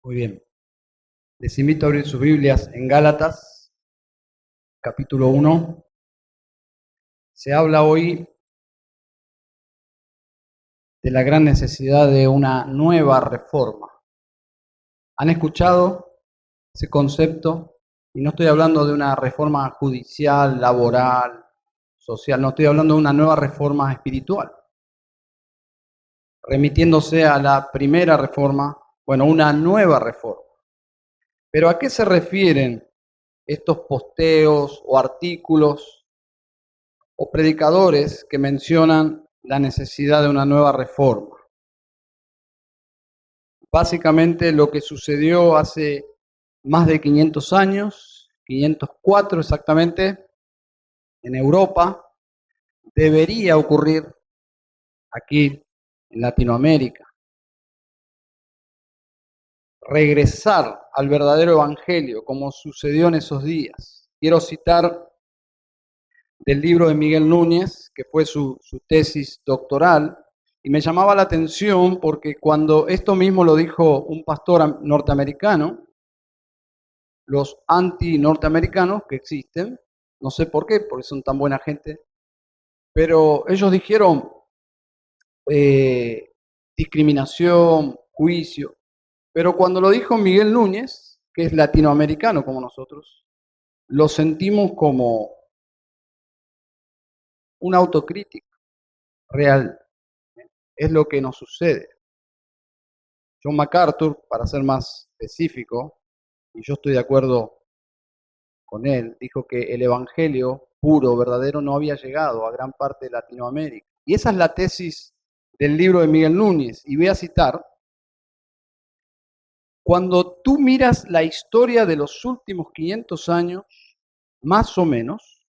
Muy bien. Les invito a abrir sus Biblias en Gálatas, capítulo 1. Se habla hoy de la gran necesidad de una nueva reforma. ¿Han escuchado ese concepto? Y no estoy hablando de una reforma judicial, laboral, social, no estoy hablando de una nueva reforma espiritual. Remitiéndose a la primera reforma, bueno, una nueva reforma. Pero ¿a qué se refieren estos posteos o artículos o predicadores que mencionan la necesidad de una nueva reforma? Básicamente lo que sucedió hace más de 500 años, 504 exactamente, en Europa, debería ocurrir aquí en Latinoamérica. Regresar al verdadero evangelio como sucedió en esos días. Quiero citar del libro de Miguel Núñez, que fue su tesis doctoral, y me llamaba la atención porque cuando esto mismo lo dijo un pastor norteamericano, los anti-norteamericanos que existen, no sé por qué, porque son tan buena gente, pero ellos dijeron discriminación, juicio, pero cuando lo dijo Miguel Núñez, que es latinoamericano como nosotros, lo sentimos como una autocrítica real. Es lo que nos sucede. John MacArthur, para ser más específico, y yo estoy de acuerdo con él, dijo que el evangelio puro, verdadero, no había llegado a gran parte de Latinoamérica. Y esa es la tesis del libro de Miguel Núñez. Y voy a citar: cuando tú miras la historia de los últimos 500 años, más o menos,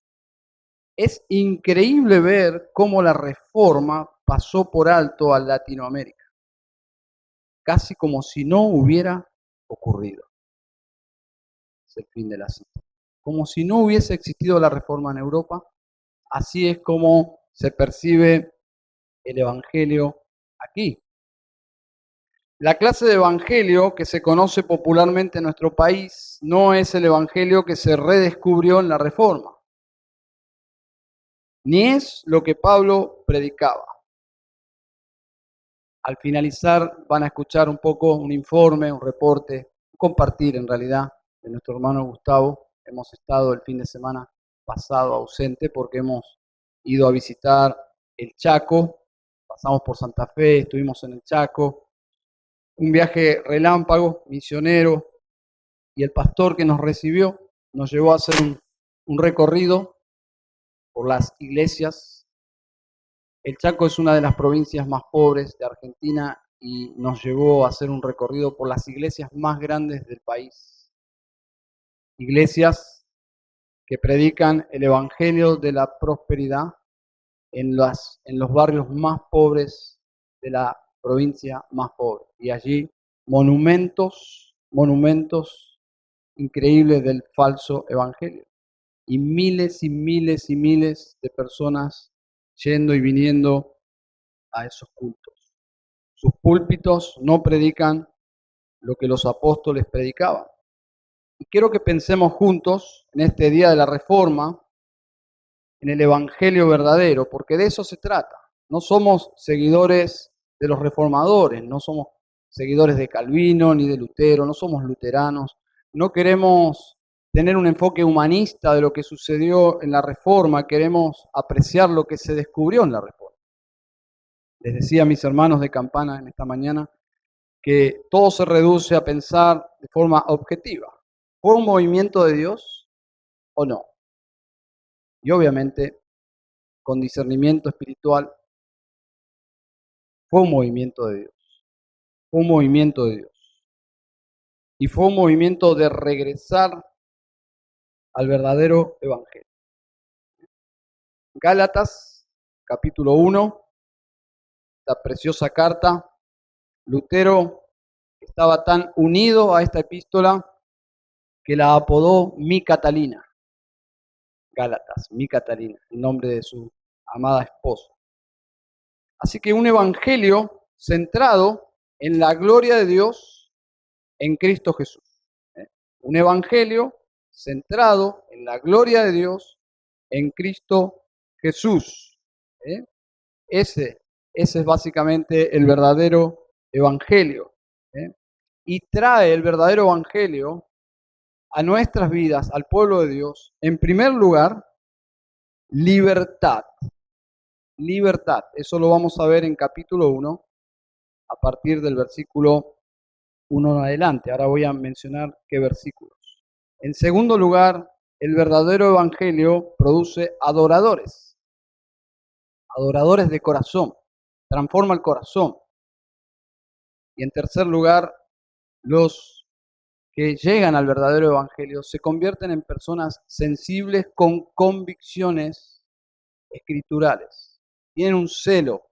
es increíble ver cómo la reforma pasó por alto a Latinoamérica, casi como si no hubiera ocurrido. Es el fin de la cita. Como si no hubiese existido la reforma en Europa, así es como se percibe el evangelio aquí. La clase de evangelio que se conoce popularmente en nuestro país no es el evangelio que se redescubrió en la reforma, ni es lo que Pablo predicaba. Al finalizar van a escuchar un poco un informe, un reporte, compartir en realidad de nuestro hermano Gustavo. Hemos estado el fin de semana pasado ausente porque hemos ido a visitar el Chaco, pasamos por Santa Fe, estuvimos en el Chaco, un viaje relámpago, misionero, y el pastor que nos recibió nos llevó a hacer un recorrido por las iglesias. El Chaco es una de las provincias más pobres de Argentina y nos llevó a hacer un recorrido por las iglesias más grandes del país. Iglesias que predican el evangelio de la prosperidad en los barrios más pobres de la provincia más pobre. Y allí monumentos increíbles del falso evangelio. Y miles y miles y miles de personas yendo y viniendo a esos cultos. Sus púlpitos no predican lo que los apóstoles predicaban. Y quiero que pensemos juntos en este día de la Reforma, en el Evangelio verdadero, porque de eso se trata. No somos seguidores de los reformadores, no somos seguidores de Calvino ni de Lutero, no somos luteranos. No queremos tener un enfoque humanista de lo que sucedió en la Reforma, queremos apreciar lo que se descubrió en la Reforma. Les decía a mis hermanos de Campana en esta mañana que todo se reduce a pensar de forma objetiva. ¿Fue un movimiento de Dios o no? Y obviamente, con discernimiento espiritual, fue un movimiento de Dios. Fue un movimiento de Dios. Y fue un movimiento de regresar al verdadero evangelio. Gálatas, capítulo 1, esta preciosa carta. Lutero estaba tan unido a esta epístola que la apodó Mi Catalina. Gálatas, Mi Catalina, el nombre de su amada esposa. Así que un evangelio centrado en la gloria de Dios en Cristo Jesús. ¿eh? Un evangelio centrado en la gloria de Dios en Cristo Jesús. ¿eh? Ese, ese es básicamente el verdadero evangelio. ¿eh? Y trae el verdadero evangelio a nuestras vidas, al pueblo de Dios, en primer lugar, libertad. Libertad. Eso lo vamos a ver en capítulo 1, a partir del versículo 1 en adelante. Ahora voy a mencionar qué versículos. En segundo lugar, el verdadero evangelio produce adoradores. Adoradores de corazón. Transforma el corazón. Y en tercer lugar, los que llegan al verdadero evangelio se convierten en personas sensibles con convicciones escriturales. Tienen un celo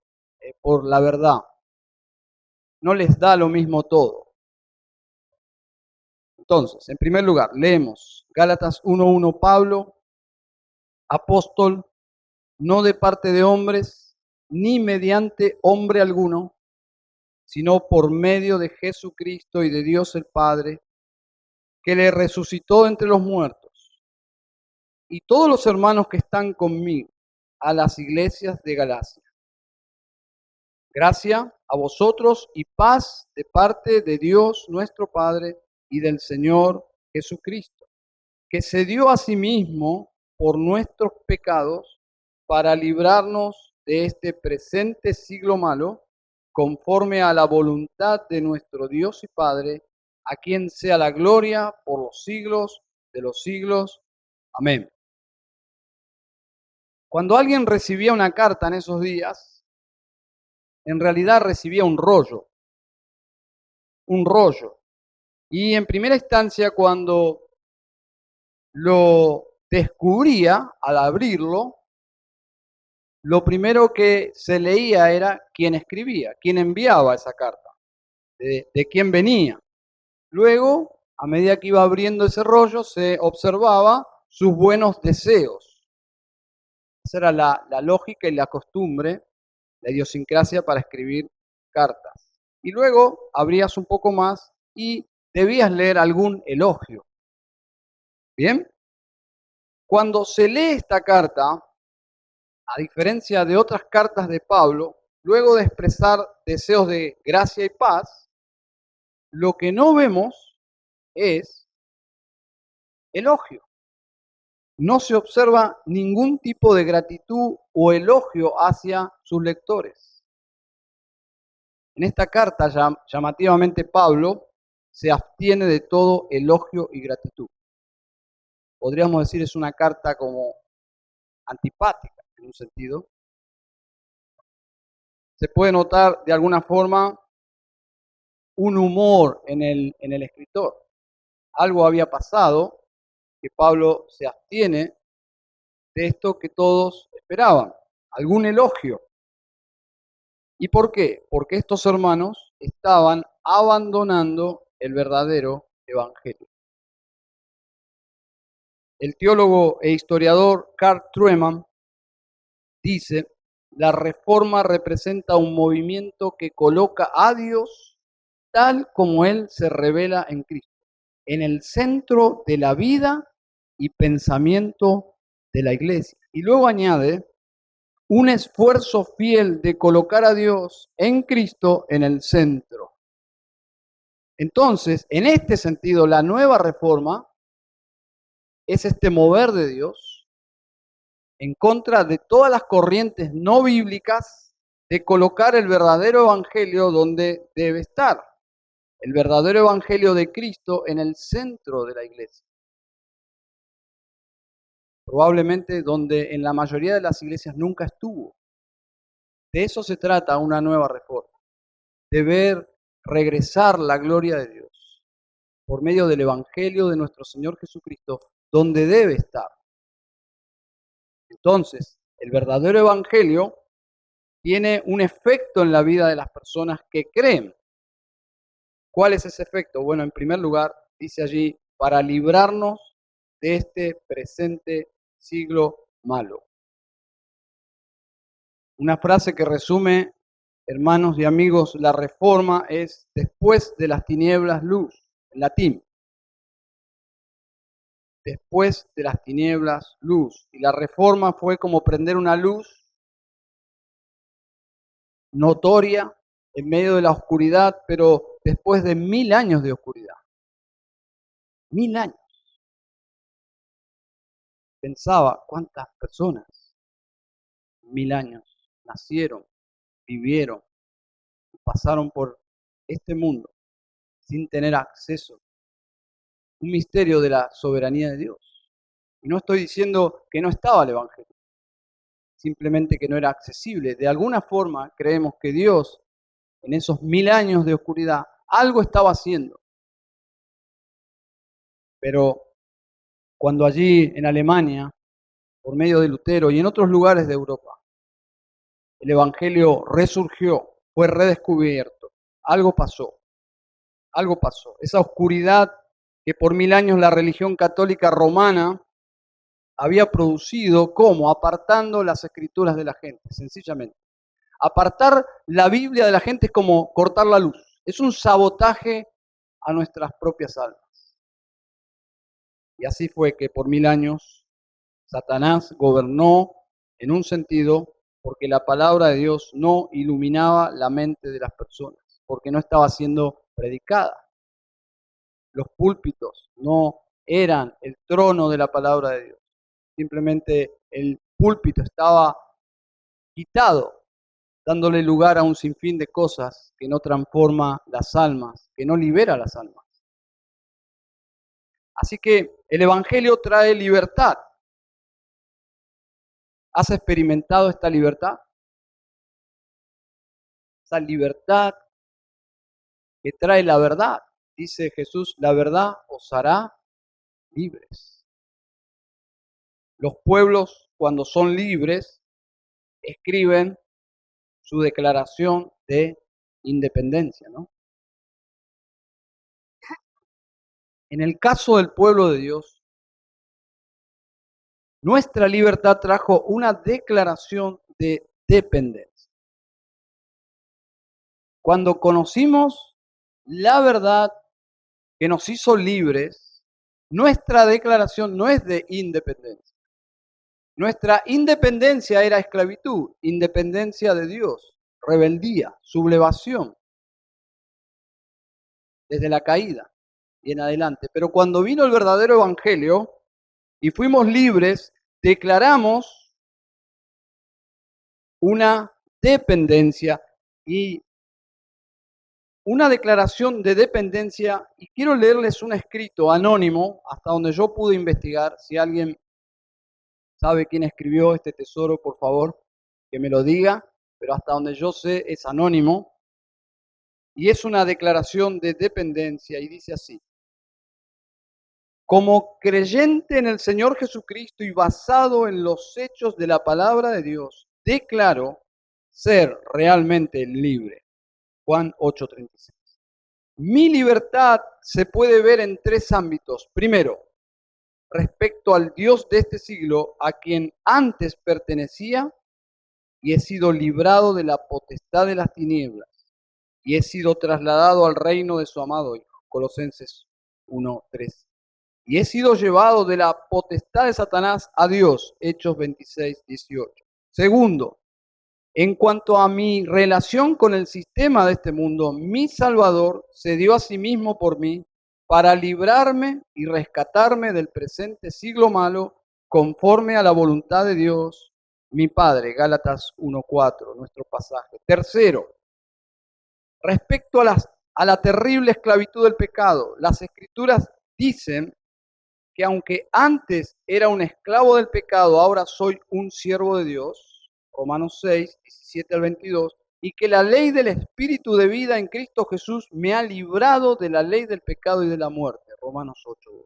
por la verdad. No les da lo mismo todo. Entonces, en primer lugar, leemos Gálatas 1:1, Pablo, apóstol, no de parte de hombres, ni mediante hombre alguno, sino por medio de Jesucristo y de Dios el Padre, que le resucitó entre los muertos, y todos los hermanos que están conmigo, a las iglesias de Galacia. Gracia a vosotros y paz de parte de Dios nuestro Padre y del Señor Jesucristo, que se dio a sí mismo por nuestros pecados para librarnos de este presente siglo malo, conforme a la voluntad de nuestro Dios y Padre, a quien sea la gloria por los siglos de los siglos. Amén. Cuando alguien recibía una carta en esos días, en realidad recibía un rollo. Un rollo. Y en primera instancia, cuando lo descubría al abrirlo, lo primero que se leía era quién escribía, quién enviaba esa carta, de quién venía. Luego, a medida que iba abriendo ese rollo, se observaba sus buenos deseos. Esa era la lógica y la costumbre, la idiosincrasia para escribir cartas. Y luego abrías un poco más y debías leer algún elogio. ¿Bien? Cuando se lee esta carta, a diferencia de otras cartas de Pablo, luego de expresar deseos de gracia y paz, lo que no vemos es elogio. No se observa ningún tipo de gratitud o elogio hacia sus lectores. En esta carta, llamativamente Pablo se abstiene de todo elogio y gratitud. Podríamos decir es una carta como antipática en un sentido. Se puede notar de alguna forma un humor en el escritor. Algo había pasado que Pablo se abstiene de esto que todos esperaban, algún elogio. ¿Y por qué? Porque estos hermanos estaban abandonando el verdadero evangelio. El teólogo e historiador Karl Trueman dice, la reforma representa un movimiento que coloca a Dios tal como Él se revela en Cristo, en el centro de la vida y pensamiento de la iglesia. Y luego añade, un esfuerzo fiel de colocar a Dios en Cristo en el centro. Entonces, en este sentido, la nueva reforma es este mover de Dios en contra de todas las corrientes no bíblicas de colocar el verdadero evangelio donde debe estar, el verdadero evangelio de Cristo en el centro de la iglesia. Probablemente donde en la mayoría de las iglesias nunca estuvo. De eso se trata una nueva reforma, de ver regresar la gloria de Dios por medio del evangelio de nuestro Señor Jesucristo, donde debe estar. Entonces, el verdadero evangelio tiene un efecto en la vida de las personas que creen. ¿Cuál es ese efecto? Bueno, en primer lugar, dice allí, para librarnos de este presente siglo malo. Una frase que resume, hermanos y amigos, la reforma es: después de las tinieblas, luz. en latín. Después de las tinieblas, luz. Y la reforma fue como prender una luz notoria en medio de la oscuridad, pero después de 1000 años de oscuridad. 1000 años. Pensaba cuántas personas, 1000 años, nacieron, vivieron y pasaron por este mundo sin tener acceso. Un misterio de la soberanía de Dios. Y no estoy diciendo que no estaba el Evangelio, simplemente que no era accesible. De alguna forma creemos que Dios, en esos 1000 años de oscuridad, algo estaba haciendo. Pero cuando allí en Alemania, por medio de Lutero y en otros lugares de Europa, el Evangelio resurgió, fue redescubierto, algo pasó, algo pasó. Esa oscuridad que por 1000 años la religión católica romana había producido, ¿cómo? Apartando las escrituras de la gente, sencillamente. Apartar la Biblia de la gente es como cortar la luz. Es un sabotaje a nuestras propias almas. Y así fue que por 1000 años Satanás gobernó en un sentido porque la palabra de Dios no iluminaba la mente de las personas, porque no estaba siendo predicada. Los púlpitos no eran el trono de la palabra de Dios. Simplemente el púlpito estaba quitado, dándole lugar a un sinfín de cosas que no transforma las almas, que no libera las almas. Así que el Evangelio trae libertad. ¿Has experimentado esta libertad? Esa libertad que trae la verdad. Dice Jesús, la verdad os hará libres. Los pueblos, cuando son libres, escriben su declaración de independencia, ¿no? En el caso del pueblo de Dios, nuestra libertad trajo una declaración de dependencia. Cuando conocimos la verdad que nos hizo libres, nuestra declaración no es de independencia. Nuestra independencia era esclavitud, independencia de Dios, rebeldía, sublevación, desde la caída y en adelante. Pero cuando vino el verdadero evangelio y fuimos libres, declaramos una dependencia y una declaración de dependencia, y quiero leerles un escrito anónimo, hasta donde yo pude investigar. Si alguien sabe quién escribió este tesoro, por favor, que me lo diga, pero hasta donde yo sé es anónimo, y es una declaración de dependencia, y dice así: como creyente en el Señor Jesucristo y basado en los hechos de la palabra de Dios, declaro ser realmente libre. Juan 8:36. Mi libertad se puede ver en tres ámbitos. Primero, respecto al Dios de este siglo, a quien antes pertenecía, y he sido librado de la potestad de las tinieblas, y he sido trasladado al reino de su amado Hijo. Colosenses 1:3. Y he sido llevado de la potestad de Satanás a Dios. Hechos 26:18. Segundo, en cuanto a mi relación con el sistema de este mundo, mi Salvador se dio a sí mismo por mí para librarme y rescatarme del presente siglo malo conforme a la voluntad de Dios, mi Padre. Gálatas 1:4, nuestro pasaje. Tercero, respecto a la terrible esclavitud del pecado, las Escrituras dicen que aunque antes era un esclavo del pecado, ahora soy un siervo de Dios. Romanos 6:17-22, y que la ley del Espíritu de vida en Cristo Jesús me ha librado de la ley del pecado y de la muerte. Romanos 8:2.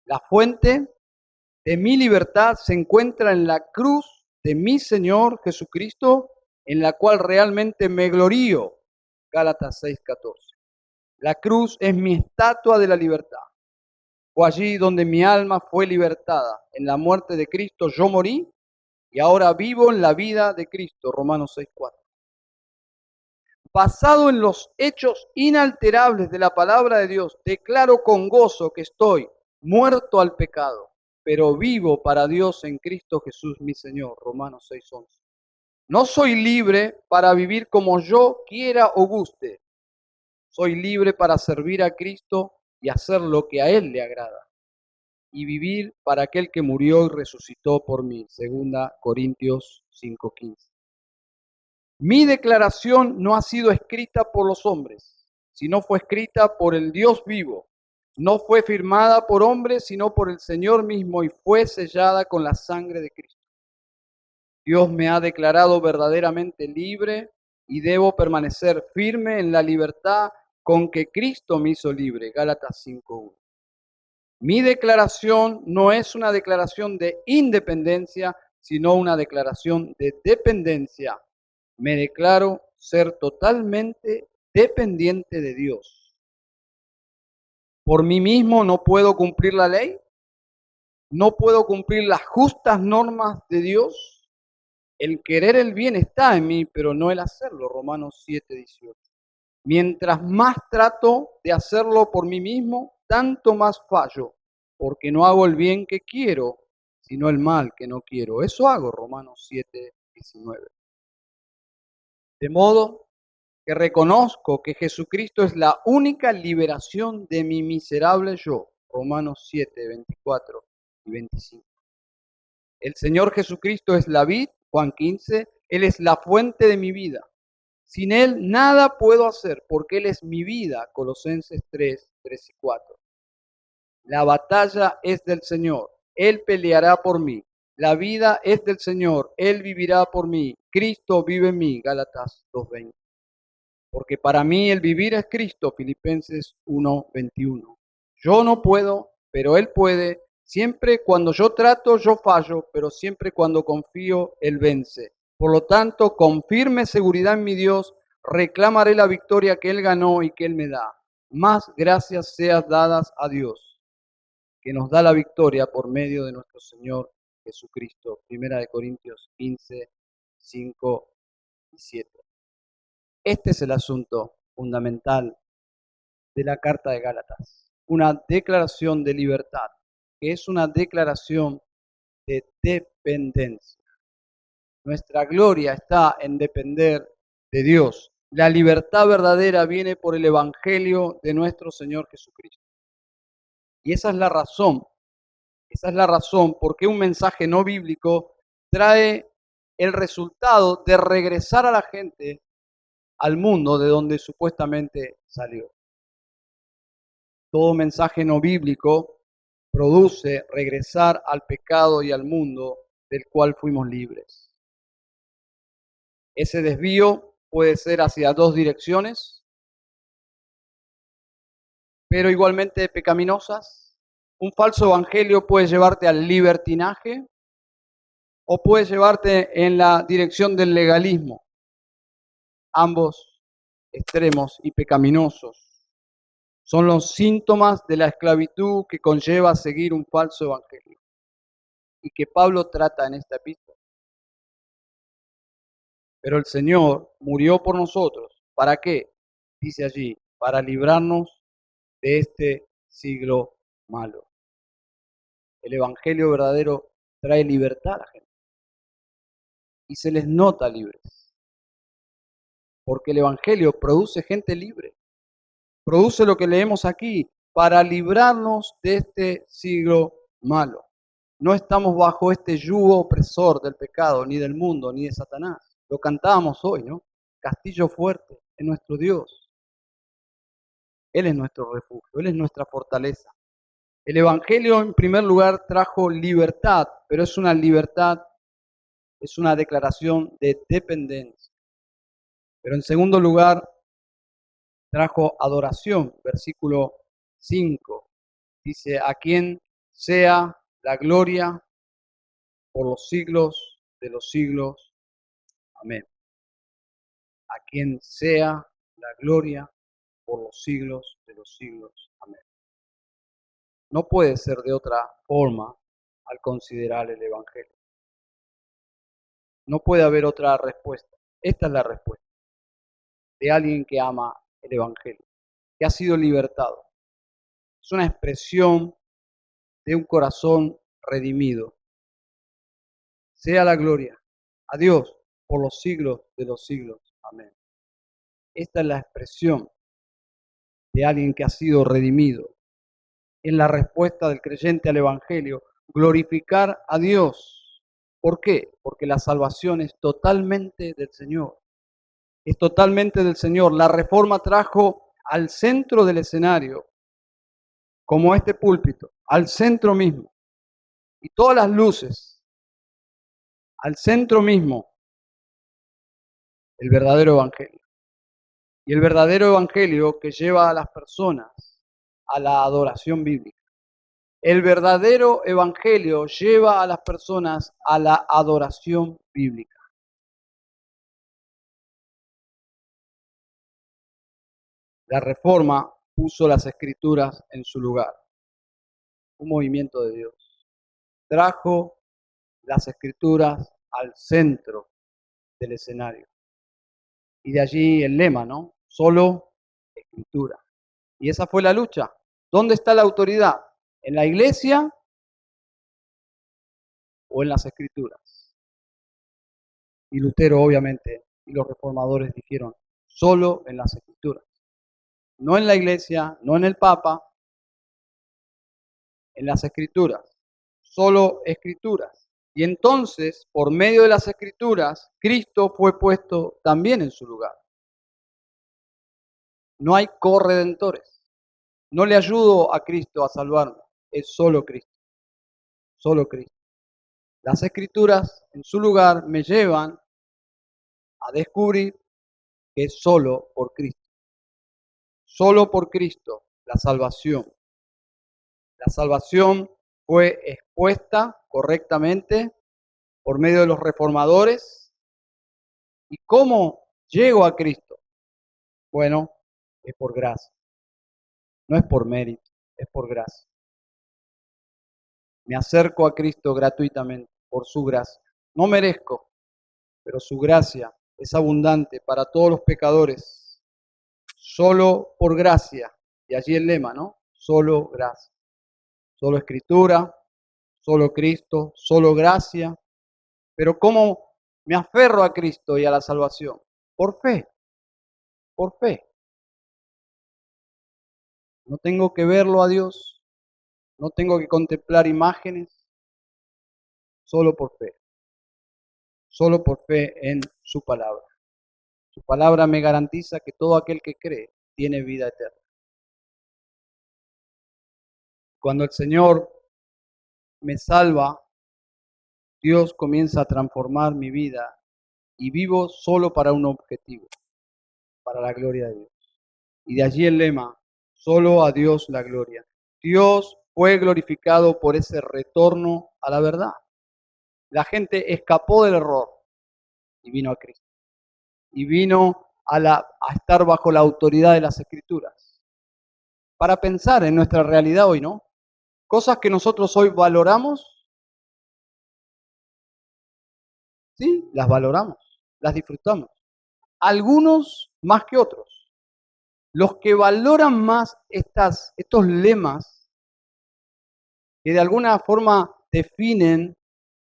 La fuente de mi libertad se encuentra en la cruz de mi Señor Jesucristo, en la cual realmente me glorío. Gálatas 6:14. La cruz es mi estatua de la libertad. Fue allí donde mi alma fue libertada. En la muerte de Cristo yo morí y ahora vivo en la vida de Cristo. Romanos 6:4. basado en los hechos inalterables de la palabra de Dios, declaro con gozo que estoy muerto al pecado, pero vivo para Dios en Cristo Jesús mi Señor. Romanos 6:11. No soy libre para vivir como yo quiera o guste. Soy libre para servir a Cristo y hacer lo que a Él le agrada. Y vivir para aquel que murió y resucitó por mí. Segunda Corintios 5:15. Mi declaración no ha sido escrita por los hombres, sino fue escrita por el Dios vivo. No fue firmada por hombres, sino por el Señor mismo, y fue sellada con la sangre de Cristo. Dios me ha declarado verdaderamente libre y debo permanecer firme en la libertad con que Cristo me hizo libre. Gálatas 5:1. Mi declaración no es una declaración de independencia, sino una declaración de dependencia. Me declaro ser totalmente dependiente de Dios. Por mí mismo no puedo cumplir la ley, no puedo cumplir las justas normas de Dios. El querer el bien está en mí, pero no el hacerlo. Romanos 7:18. Mientras más trato de hacerlo por mí mismo, tanto más fallo, porque no hago el bien que quiero, sino el mal que no quiero. Eso hago, Romanos 7:19. De modo que reconozco que Jesucristo es la única liberación de mi miserable yo. Romanos 7:24 y 25. El Señor Jesucristo es la vid, Juan 15, Él es la fuente de mi vida. Sin Él nada puedo hacer, porque Él es mi vida. Colosenses 3:3 y 4. La batalla es del Señor, Él peleará por mí. La vida es del Señor, Él vivirá por mí. Cristo vive en mí. Gálatas 2:20. Porque para mí el vivir es Cristo. Filipenses 1:21. Yo no puedo, pero Él puede. Siempre cuando yo trato, yo fallo, pero siempre cuando confío, Él vence. Por lo tanto, con firme seguridad en mi Dios, reclamaré la victoria que Él ganó y que Él me da. Más gracias sean dadas a Dios, que nos da la victoria por medio de nuestro Señor Jesucristo. Primera de Corintios 15, 5 y 7. Este es el asunto fundamental de la carta de Gálatas. Una declaración de libertad, que es una declaración de dependencia. Nuestra gloria está en depender de Dios. La libertad verdadera viene por el Evangelio de nuestro Señor Jesucristo. Y esa es la razón por qué un mensaje no bíblico trae el resultado de regresar a la gente al mundo de donde supuestamente salió. Todo mensaje no bíblico produce regresar al pecado y al mundo del cual fuimos libres. Ese desvío puede ser hacia dos direcciones, pero igualmente pecaminosas. Un falso evangelio puede llevarte al libertinaje o puede llevarte en la dirección del legalismo. Ambos extremos y pecaminosos son los síntomas de la esclavitud que conlleva seguir un falso evangelio y que Pablo trata en esta epístola. Pero el Señor murió por nosotros. ¿Para qué? Dice allí, para librarnos de este siglo malo. El evangelio verdadero trae libertad a la gente y se les nota libres, porque el evangelio produce gente libre. Produce lo que leemos aquí para librarnos de este siglo malo. No estamos bajo este yugo opresor del pecado, ni del mundo, ni de Satanás. Lo cantábamos hoy, ¿no? Castillo fuerte es nuestro Dios. Él es nuestro refugio, Él es nuestra fortaleza. El Evangelio, en primer lugar, trajo libertad, pero es una libertad, es una declaración de dependencia. Pero en segundo lugar, trajo adoración. Versículo 5 dice, a quien sea la gloria por los siglos de los siglos. Amén. A quien sea la gloria por los siglos de los siglos. Amén. No puede ser de otra forma al considerar el Evangelio. No puede haber otra respuesta. Esta es la respuesta. de alguien que ama el Evangelio, que ha sido libertado. Es una expresión de un corazón redimido. Sea la gloria a Dios por los siglos de los siglos. Amén. Esta es la expresión de alguien que ha sido redimido. Es la respuesta del creyente al Evangelio, glorificar a Dios. ¿Por qué? Porque la salvación es totalmente del Señor. Es totalmente del Señor. La reforma trajo al centro del escenario, como este púlpito, al centro mismo, y todas las luces, al centro mismo, el verdadero Evangelio. Y el verdadero Evangelio que lleva a las personas a la adoración bíblica. El verdadero Evangelio lleva a las personas a la adoración bíblica. La reforma puso las escrituras en su lugar. Un movimiento de Dios. Trajo las escrituras al centro del escenario. Y de allí el lema, ¿no? Solo escritura. Y esa fue la lucha. ¿Dónde está la autoridad? ¿En la iglesia o en las escrituras? Y Lutero, obviamente, y los reformadores dijeron, solo en las escrituras. No en la iglesia, no en el papa, en las escrituras. Solo escrituras. Y entonces, por medio de las escrituras, Cristo fue puesto también en su lugar. No hay corredentores. No le ayudo a Cristo a salvarme. Es solo Cristo. Solo Cristo. Las escrituras en su lugar me llevan a descubrir que es solo por Cristo. Solo por Cristo la salvación. La salvación fue expuesta correctamente por medio de los reformadores. ¿Y cómo llego a Cristo? Bueno, es por gracia. No es por mérito, es por gracia. Me acerco a Cristo gratuitamente por su gracia. No merezco, pero su gracia es abundante para todos los pecadores. Solo por gracia. Y allí el lema, ¿no? Solo gracia. Solo escritura, solo Cristo, solo gracia. Pero ¿cómo me aferro a Cristo y a la salvación? Por fe, por fe. No tengo que verlo a Dios, no tengo que contemplar imágenes, solo por fe en su palabra. Su palabra me garantiza que todo aquel que cree tiene vida eterna. Cuando el Señor me salva, Dios comienza a transformar mi vida y vivo solo para un objetivo, para la gloria de Dios. Y de allí el lema, solo a Dios la gloria. Dios fue glorificado por ese retorno a la verdad. La gente escapó del error y vino a Cristo. Y vino a estar bajo la autoridad de las Escrituras. Para pensar en nuestra realidad hoy, ¿no? Cosas que nosotros hoy valoramos, sí, las valoramos, las disfrutamos. Algunos más que otros. Los que valoran más estos lemas que de alguna forma definen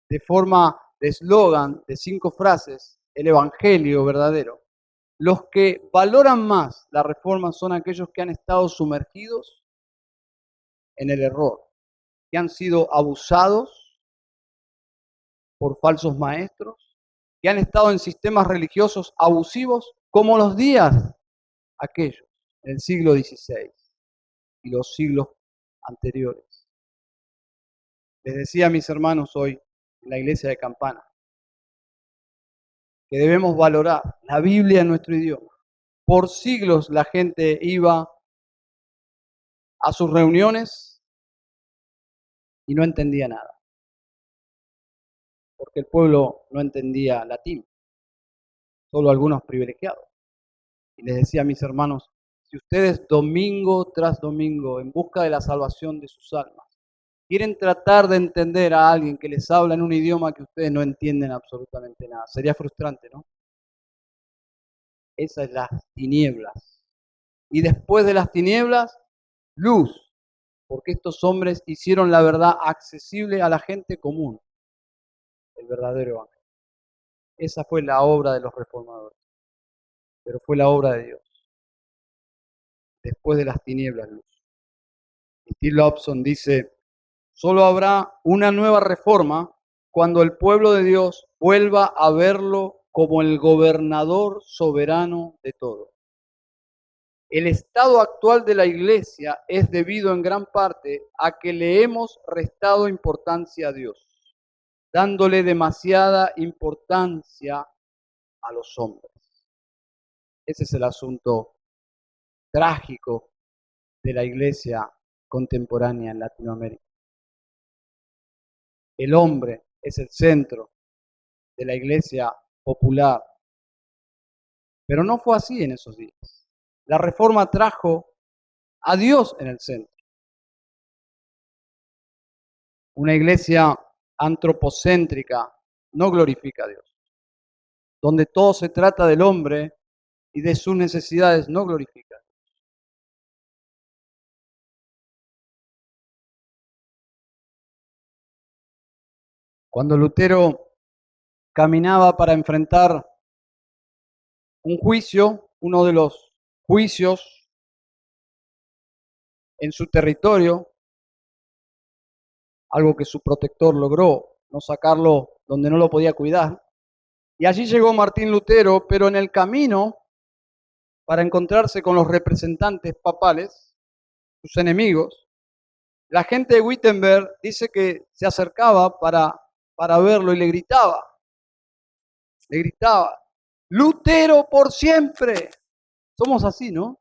de forma de eslogan, de 5 frases, el Evangelio verdadero. Los que valoran más la reforma son aquellos que han estado sumergidos en el error, que han sido abusados por falsos maestros, que han estado en sistemas religiosos abusivos como los días aquellos, en el siglo XVI y los siglos anteriores. Les decía a mis hermanos hoy en la iglesia de Campana que debemos valorar la Biblia en nuestro idioma. Por siglos la gente iba a sus reuniones y no entendía nada, porque el pueblo no entendía latín, solo algunos privilegiados. Y les decía a mis hermanos, si ustedes domingo tras domingo, en busca de la salvación de sus almas, quieren tratar de entender a alguien que les habla en un idioma que ustedes no entienden absolutamente nada, sería frustrante, ¿no? Esas es las tinieblas. Y después de las tinieblas, luz, porque estos hombres hicieron la verdad accesible a la gente común, el verdadero evangelio. Esa fue la obra de los reformadores, pero fue la obra de Dios. Después de las tinieblas, luz. Steve Lobson dice, solo habrá una nueva reforma cuando el pueblo de Dios vuelva a verlo como el gobernador soberano de todo. El estado actual de la Iglesia es debido en gran parte a que le hemos restado importancia a Dios, dándole demasiada importancia a los hombres. Ese es el asunto trágico de la Iglesia contemporánea en Latinoamérica. El hombre es el centro de la Iglesia popular, pero no fue así en esos días. La Reforma trajo a Dios en el centro. Una iglesia antropocéntrica no glorifica a Dios. Donde todo se trata del hombre y de sus necesidades no glorifica. Cuando Lutero caminaba para enfrentar un juicio, uno de los juicios en su territorio, algo que su protector logró, no sacarlo donde no lo podía cuidar. Y allí llegó Martín Lutero, pero en el camino, para encontrarse con los representantes papales, sus enemigos, la gente de Wittenberg dice que se acercaba para verlo y le gritaba, Lutero por siempre. Somos así, ¿no?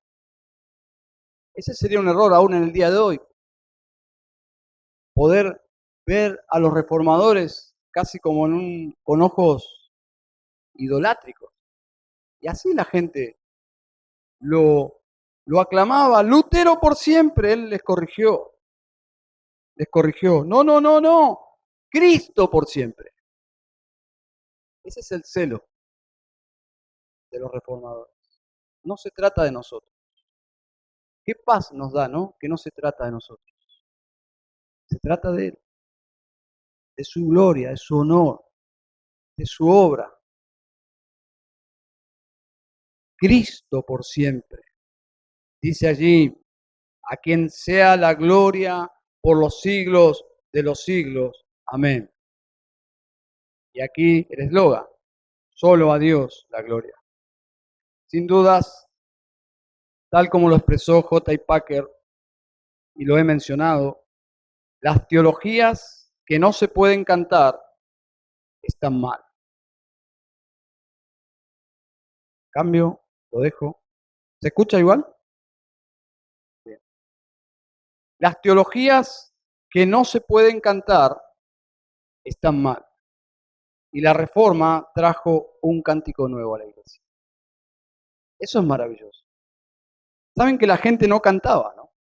Ese sería un error aún en el día de hoy. Poder ver a los reformadores casi como con ojos idolátricos. Y así la gente lo aclamaba, Lutero por siempre, él les corrigió. No, no, no, no, Cristo por siempre. Ese es el celo de los reformadores. No se trata de nosotros. Qué paz nos da, ¿no? Que no se trata de nosotros. Se trata de Él, de su gloria, de su honor, de su obra. Cristo por siempre. Dice allí, a quien sea la gloria por los siglos de los siglos. Amén. Y aquí el eslogan, solo a Dios la gloria. Sin dudas, tal como lo expresó J. Packer, y lo he mencionado, las teologías que no se pueden cantar están mal. Cambio, lo dejo. ¿Se escucha igual? Bien. Las teologías que no se pueden cantar están mal. Y la Reforma trajo un cántico nuevo a la iglesia. Eso es maravilloso. Saben que la gente no cantaba, ¿no?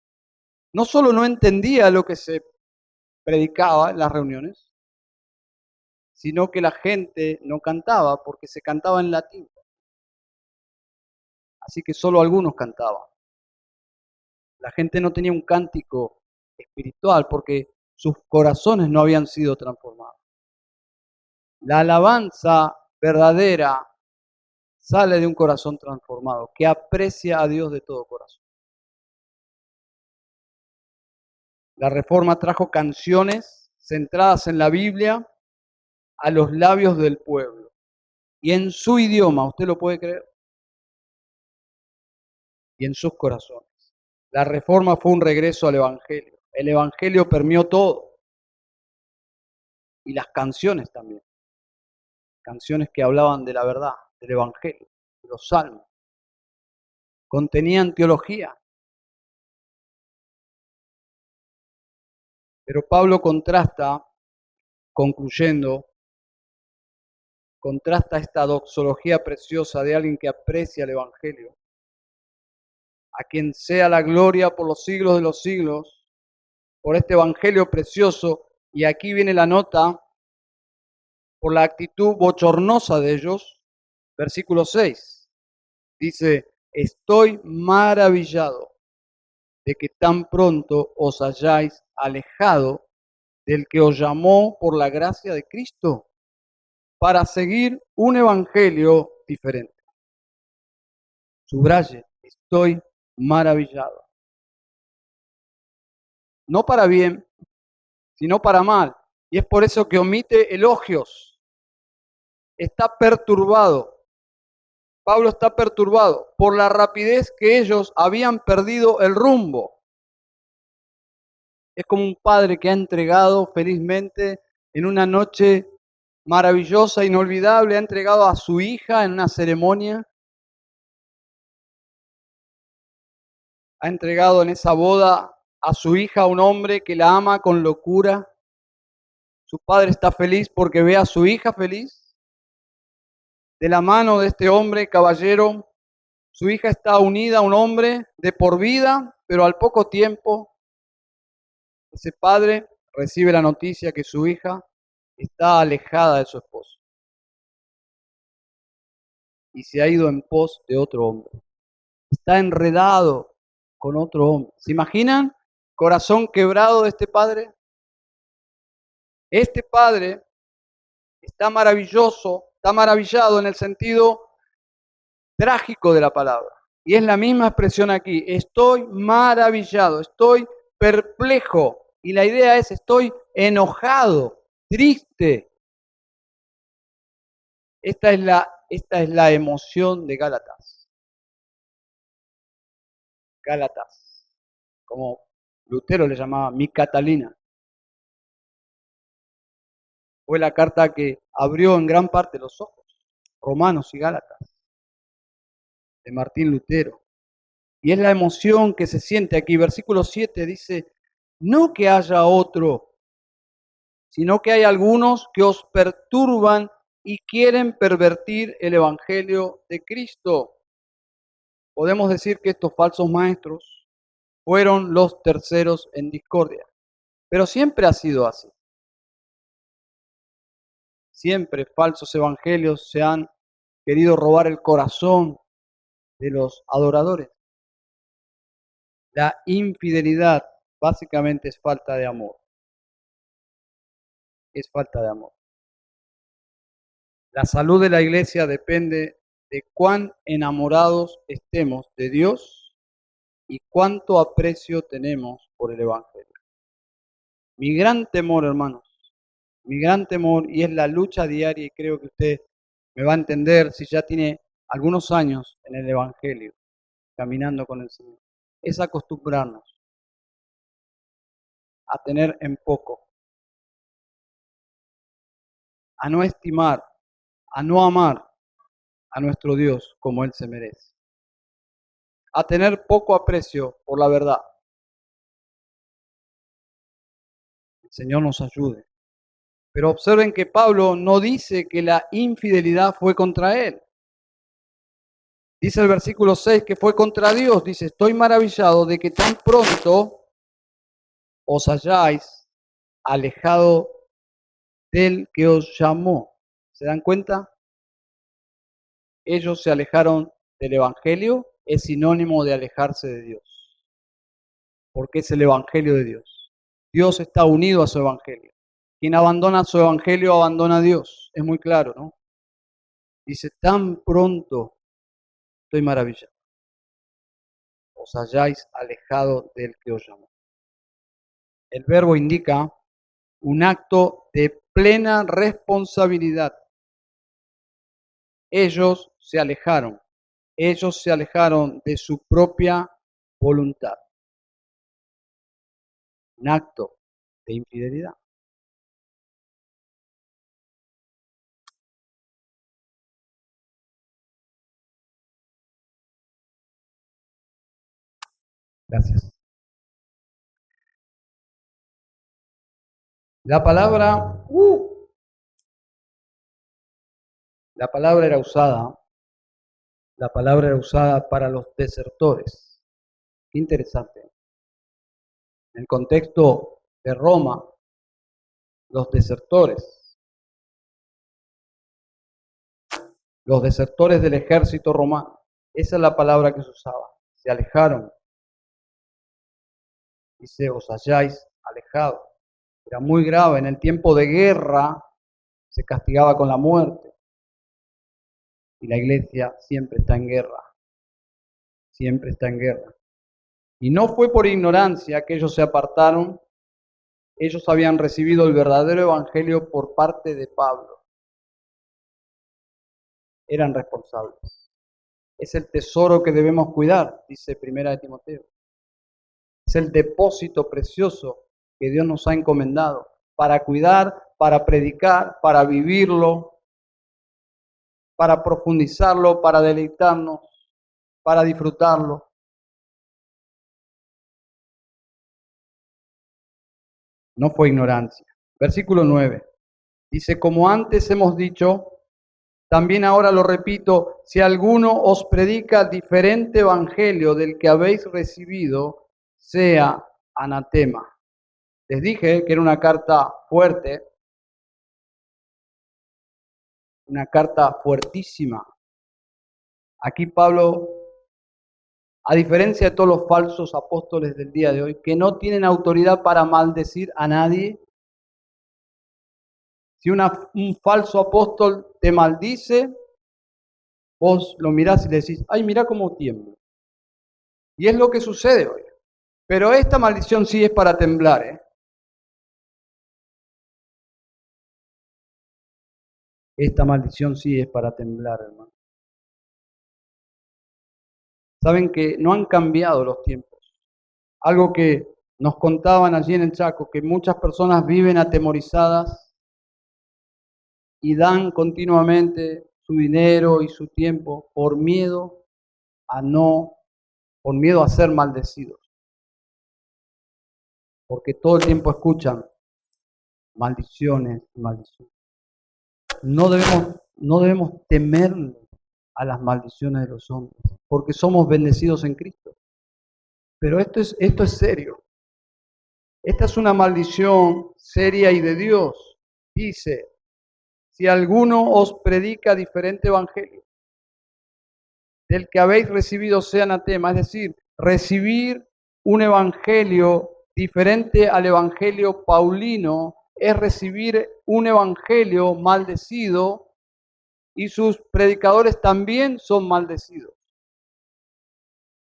No solo no entendía lo que se predicaba en las reuniones, sino que la gente no cantaba porque se cantaba en latín. Así que solo algunos cantaban. La gente no tenía un cántico espiritual porque sus corazones no habían sido transformados. La alabanza verdadera sale de un corazón transformado, que aprecia a Dios de todo corazón. La Reforma trajo canciones centradas en la Biblia a los labios del pueblo y en su idioma, ¿usted lo puede creer? Y en sus corazones. La Reforma fue un regreso al Evangelio. El Evangelio permeó todo. Y las canciones también. Canciones que hablaban de la verdad, del Evangelio, de los salmos. Contenían teología. Pero Pablo contrasta, concluyendo, contrasta esta doxología preciosa de alguien que aprecia el Evangelio, a quien sea la gloria por los siglos de los siglos, por este Evangelio precioso, y aquí viene la nota, por la actitud bochornosa de ellos, versículo 6. Dice, estoy maravillado de que tan pronto os hayáis alejado del que os llamó por la gracia de Cristo para seguir un evangelio diferente. Subraye, estoy maravillado. No para bien, sino para mal. Y es por eso que omite elogios. Está perturbado. Pablo está perturbado por la rapidez que ellos habían perdido el rumbo. Es como un padre que ha entregado felizmente en una noche maravillosa, inolvidable, ha entregado a su hija en una ceremonia, ha entregado en esa boda a su hija a un hombre que la ama con locura. Su padre está feliz porque ve a su hija feliz. De la mano de este hombre, caballero, su hija está unida a un hombre de por vida, pero al poco tiempo, ese padre recibe la noticia que su hija está alejada de su esposo y se ha ido en pos de otro hombre. Está enredado con otro hombre. ¿Se imaginan? Corazón quebrado de este padre. Este padre está maravilloso, está maravillado en el sentido trágico de la palabra. Y es la misma expresión aquí. Estoy maravillado, estoy perplejo. Y la idea es, estoy enojado, triste. Esta es la emoción de Gálatas. Gálatas, como Lutero le llamaba, mi Catalina. Fue la carta que abrió en gran parte los ojos, Romanos y Gálatas, de Martín Lutero. Y es la emoción que se siente aquí. Versículo 7 dice, no que haya otro, sino que hay algunos que os perturban y quieren pervertir el Evangelio de Cristo. Podemos decir que estos falsos maestros fueron los terceros en discordia, pero siempre ha sido así. Siempre falsos evangelios se han querido robar el corazón de los adoradores. La infidelidad básicamente es falta de amor. Es falta de amor. La salud de la iglesia depende de cuán enamorados estemos de Dios y cuánto aprecio tenemos por el Evangelio. Mi gran temor, hermanos, mi gran temor, y es la lucha diaria, y creo que usted me va a entender si ya tiene algunos años en el Evangelio, caminando con el Señor, es acostumbrarnos a tener en poco, a no estimar, a no amar a nuestro Dios como Él se merece, a tener poco aprecio por la verdad. El Señor nos ayude. Pero observen que Pablo no dice que la infidelidad fue contra él. Dice el versículo 6 que fue contra Dios. Dice, estoy maravillado de que tan pronto os hayáis alejado del que os llamó. ¿Se dan cuenta? Ellos se alejaron del Evangelio, es sinónimo de alejarse de Dios. Porque es el Evangelio de Dios. Dios está unido a su Evangelio. Quien abandona su Evangelio abandona a Dios. Es muy claro, ¿no? Dice, tan pronto estoy maravillado. Os hayáis alejado del que os llamó. El verbo indica un acto de plena responsabilidad. Ellos se alejaron de su propia voluntad. Un acto de infidelidad. Gracias. La palabra la palabra era usada para los desertores. Qué interesante. En el contexto de Roma, los desertores del ejército romano, Esa es la palabra que se usaba. Se alejaron. Dice, os hayáis alejado. Era muy grave. En el tiempo de guerra se castigaba con la muerte. Y la iglesia siempre está en guerra. Siempre está en guerra. Y no fue por ignorancia que ellos se apartaron. Ellos habían recibido el verdadero evangelio por parte de Pablo. Eran responsables. Es el tesoro que debemos cuidar, dice Primera de Timoteo. Es el depósito precioso que Dios nos ha encomendado para cuidar, para predicar, para vivirlo, para profundizarlo, para deleitarnos, para disfrutarlo. No fue ignorancia. Versículo 9. Dice, como antes hemos dicho, también ahora lo repito, si alguno os predica diferente evangelio del que habéis recibido, sea anatema. Les dije que era una carta fuerte, una carta fuertísima. Aquí Pablo, a diferencia de todos los falsos apóstoles del día de hoy, que no tienen autoridad para maldecir a nadie, si un falso apóstol te maldice, vos lo mirás y le decís, ay, mirá cómo tiembla. Y es lo que sucede hoy. Pero esta maldición sí es para temblar, ¿eh? Esta maldición sí es para temblar, hermano. Saben que no han cambiado los tiempos. Algo que nos contaban allí en el Chaco, que muchas personas viven atemorizadas y dan continuamente su dinero y su tiempo por miedo por miedo a ser maldecidos. Porque todo el tiempo escuchan maldiciones y maldiciones. No debemos temer a las maldiciones de los hombres, porque somos bendecidos en Cristo. Pero esto es serio. Esta es una maldición seria y de Dios. Dice, si alguno os predica diferente evangelio del que habéis recibido, sea anatema, es decir, recibir un evangelio diferente al evangelio paulino es recibir un evangelio maldecido y sus predicadores también son maldecidos.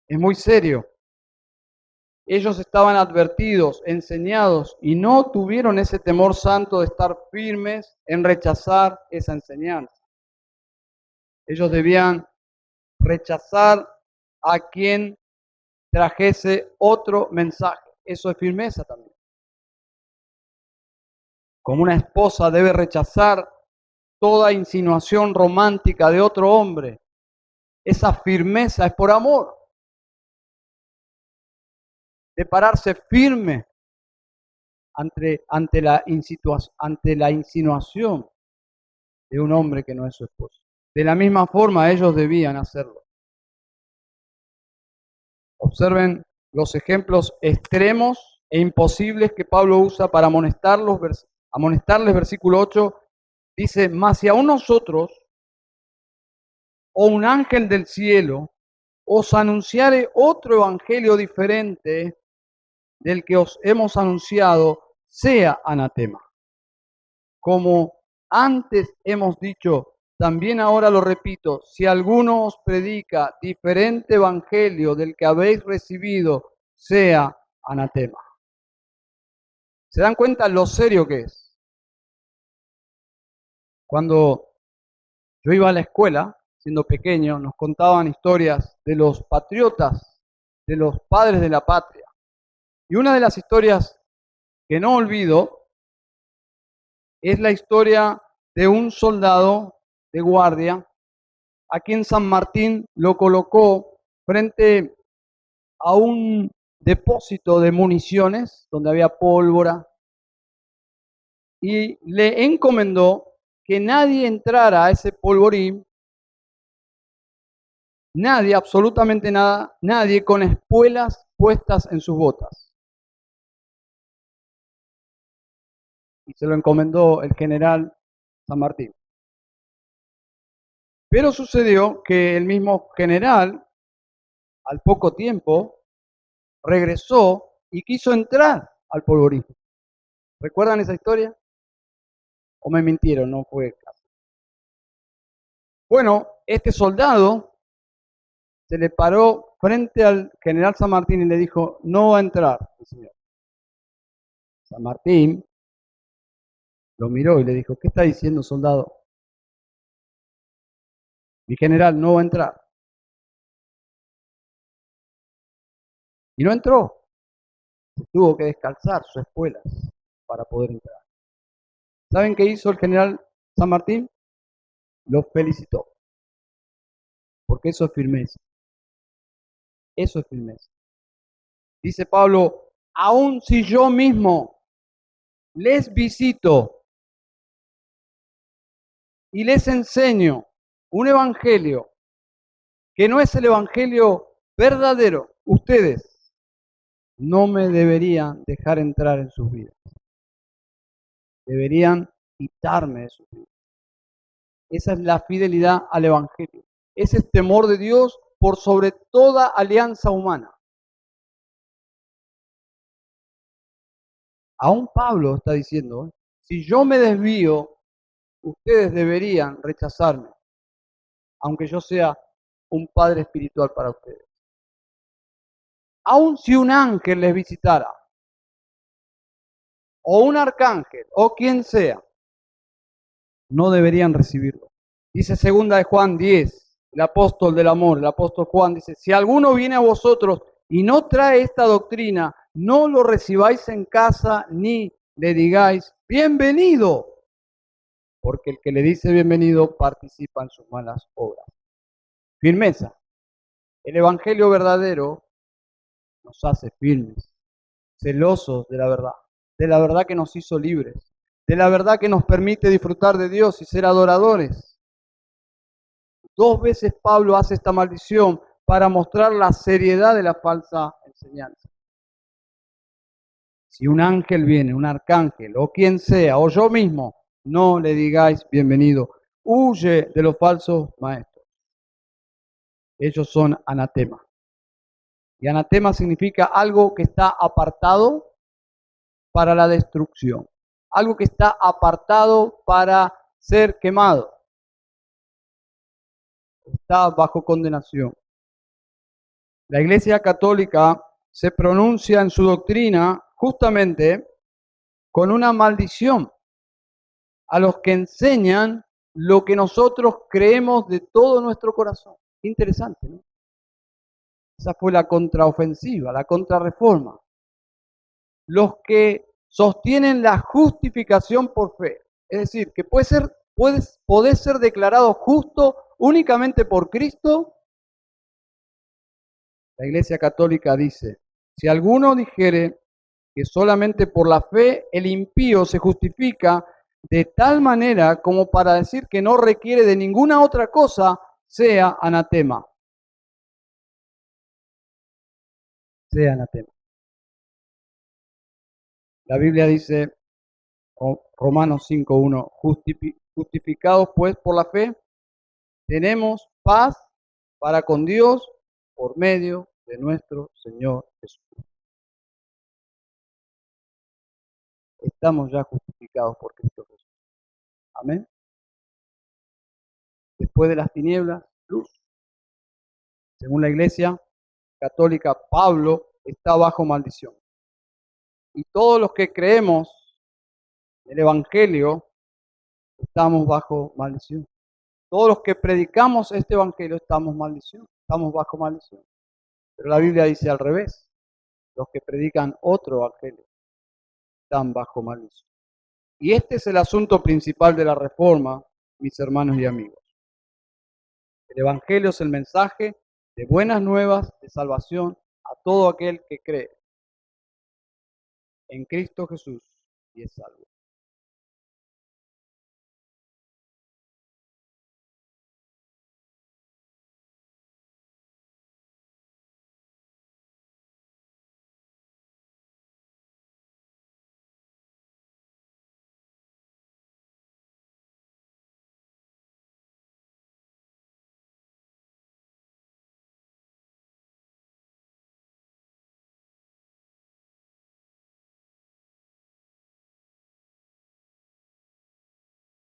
Es muy serio. Ellos estaban advertidos, enseñados y no tuvieron ese temor santo de estar firmes en rechazar esa enseñanza. Ellos debían rechazar a quien trajese otro mensaje. Eso es firmeza también. Como una esposa debe rechazar toda insinuación romántica de otro hombre, esa firmeza es por amor. De pararse firme ante la insinuación de un hombre que no es su esposo. De la misma forma ellos debían hacerlo. Observen los ejemplos extremos e imposibles que Pablo usa para amonestarles, versículo 8, dice, mas si aún nosotros o un ángel del cielo os anunciare otro evangelio diferente del que os hemos anunciado, sea anatema. Como antes hemos dicho, también ahora lo repito, si alguno os predica diferente evangelio del que habéis recibido, sea anatema. ¿Se dan cuenta lo serio que es? Cuando yo iba a la escuela, siendo pequeño, nos contaban historias de los patriotas, de los padres de la patria. Y una de las historias que no olvido es la historia de un soldado de guardia a quien San Martín lo colocó frente a un depósito de municiones donde había pólvora y le encomendó que nadie entrara a ese polvorín, nadie, absolutamente nada, nadie con espuelas puestas en sus botas. Y se lo encomendó el general San Martín. Pero sucedió que el mismo general, al poco tiempo, regresó y quiso entrar al polvorín. ¿Recuerdan esa historia? ¿O me mintieron? No fue el caso. Bueno, este soldado se le paró frente al general San Martín y le dijo, no va a entrar el señor. San Martín lo miró y le dijo, ¿qué está diciendo, soldado? Mi general no va a entrar. Y no entró. Se tuvo que descalzar sus espuelas para poder entrar. ¿Saben qué hizo el general San Martín? Lo felicitó. Porque eso es firmeza. Eso es firmeza. Dice Pablo, aun si yo mismo les visito y les enseño un evangelio que no es el evangelio verdadero, ustedes no me deberían dejar entrar en sus vidas. Deberían quitarme de sus vidas. Esa es la fidelidad al evangelio. Ese es temor de Dios por sobre toda alianza humana. Aún Pablo está diciendo, si yo me desvío, ustedes deberían rechazarme, aunque yo sea un padre espiritual para ustedes. Aun si un ángel les visitara, o un arcángel, o quien sea, no deberían recibirlo. Dice segunda de Juan 10, el apóstol del amor, el apóstol Juan dice, si alguno viene a vosotros y no trae esta doctrina, no lo recibáis en casa ni le digáis, bienvenido, porque el que le dice bienvenido participa en sus malas obras. Firmeza. El evangelio verdadero nos hace firmes, celosos de la verdad que nos hizo libres, de la verdad que nos permite disfrutar de Dios y ser adoradores. 2 veces Pablo hace esta maldición para mostrar la seriedad de la falsa enseñanza. Si un ángel viene, un arcángel, o quien sea, o yo mismo, no le digáis bienvenido. Huye de los falsos maestros. Ellos son anatema. Y anatema significa algo que está apartado para la destrucción. Algo que está apartado para ser quemado. Está bajo condenación. La Iglesia Católica se pronuncia en su doctrina justamente con una maldición a los que enseñan lo que nosotros creemos de todo nuestro corazón. Interesante, ¿no? Esa fue la contraofensiva, la contrarreforma. Los que sostienen la justificación por fe, es decir, que podés ser declarado justo únicamente por Cristo. La Iglesia Católica dice, si alguno dijere que solamente por la fe el impío se justifica de tal manera como para decir que no requiere de ninguna otra cosa, sea anatema. Sea anatema. La Biblia dice, Romanos 5:1, justificados pues por la fe, tenemos paz para con Dios por medio de nuestro Señor Jesús. Estamos ya justificados por Cristo Jesús. Amén. Después de las tinieblas, luz. Según la Iglesia Católica, Pablo está bajo maldición. Y todos los que creemos en el Evangelio estamos bajo maldición. Todos los que predicamos este Evangelio estamos bajo maldición. Pero la Biblia dice al revés. Los que predican otro Evangelio están bajo maldición. Y este es el asunto principal de la Reforma, mis hermanos y amigos. El Evangelio es el mensaje de buenas nuevas de salvación a todo aquel que cree en Cristo Jesús y es salvo.